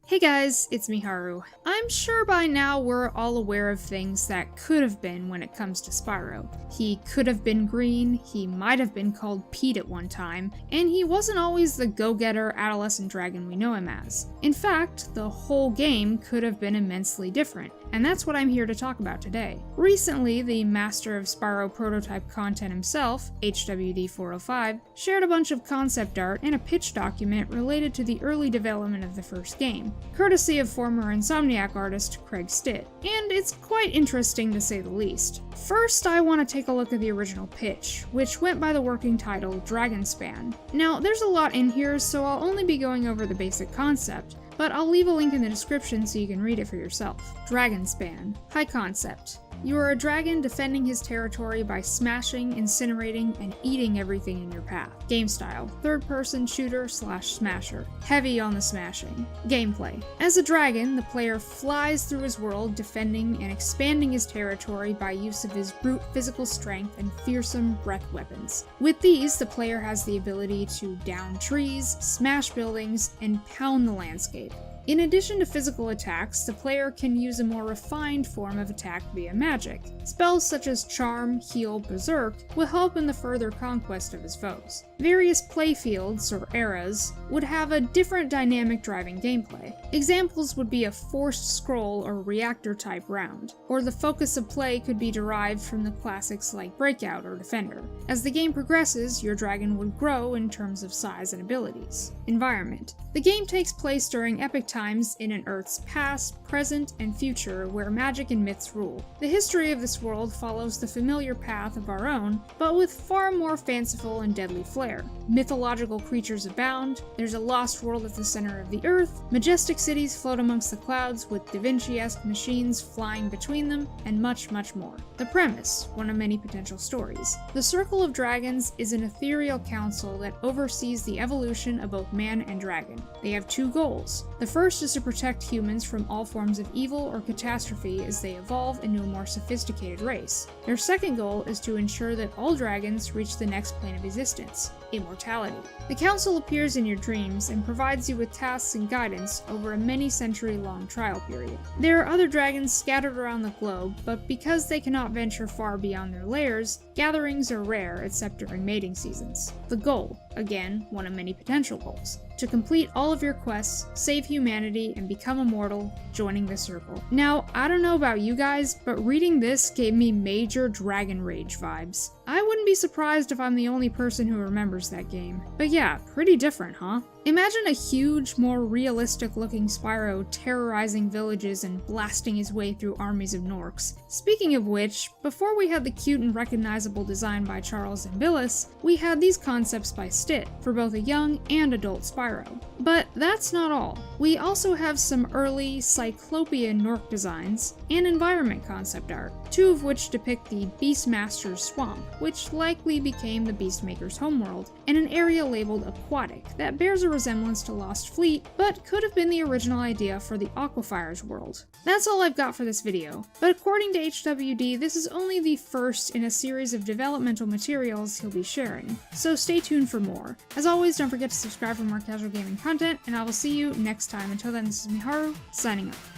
Hey guys, it's Miharu. I'm sure by now we're all aware of things that could have been when it comes to Spyro. He could have been green, he might have been called Pete at one time, and he wasn't always the go-getter adolescent dragon we know him as. In fact, the whole game could have been immensely different, and that's what I'm here to talk about today. Recently, the master of Spyro prototype content himself, HWD405, shared a bunch of concept art and a pitch document related to the early development of the first game, courtesy of former Insomniac artist Craig Stitt, and it's quite interesting to say the least. First, I want to take a look at the original pitch, which went by the working title DragonSpan. Now, there's a lot in here, so I'll only be going over the basic concept, but I'll leave a link in the description so you can read it for yourself. DragonSpan. High concept. You are a dragon defending his territory by smashing, incinerating, and eating everything in your path. Game style: third-person shooter/smasher. Heavy on the smashing. Gameplay: as a dragon, the player flies through his world defending and expanding his territory by use of his brute physical strength and fearsome breath weapons. With these, the player has the ability to down trees, smash buildings, and pound the landscape. In addition to physical attacks, the player can use a more refined form of attack via magic. Spells such as Charm, Heal, Berserk will help in the further conquest of his foes. Various playfields, or eras, would have a different dynamic driving gameplay. Examples would be a forced scroll or reactor type round, or the focus of play could be derived from the classics like Breakout or Defender. As the game progresses, your dragon would grow in terms of size and abilities. Environment: the game takes place during epic times in an Earth's past, present, and future where magic and myths rule. The history of this world follows the familiar path of our own, but with far more fanciful and deadly flair. Mythological creatures abound, there's a lost world at the center of the Earth, majestic cities float amongst the clouds with Da Vinci-esque machines flying between them, and much, much more. The premise: one of many potential stories. The Circle of Dragons is an ethereal council that oversees the evolution of both man and dragon. They have two goals. The first is to protect humans from all forms of evil or catastrophe as they evolve into a more sophisticated race. Their second goal is to ensure that all dragons reach the next plane of existence: immortality. The council appears in your dreams and provides you with tasks and guidance over a many-century-long trial period. There are other dragons scattered around the globe, but because they cannot venture far beyond their lairs, gatherings are rare except during mating seasons. The goal: again, one of many potential goals: to complete all of your quests, save humanity, and become immortal, joining the Circle. Now, I don't know about you guys, but reading this gave me major Dragon Rage vibes. I wouldn't be surprised if I'm the only person who remembers that game. But yeah, pretty different, huh? Imagine a huge, more realistic-looking Spyro terrorizing villages and blasting his way through armies of Norks. Speaking of which, before we had the cute and recognizable design by Charles Zambilis, we had these concepts by Stitt, for both a young and adult Spyro. But that's not all. We also have some early Cyclopean Nork designs and environment concept art, two of which depict the Beastmaster's Swamp, which likely became the Beastmaker's homeworld, and an area labeled Aquatic that bears a resemblance to Lost Fleet, but could have been the original idea for the Aquafire's world. That's all I've got for this video, but according to HWD, this is only the first in a series of developmental materials he'll be sharing, so stay tuned for more. As always, don't forget to subscribe for more casual gaming content, and I will see you next time. Until then, this is Miharu, signing off.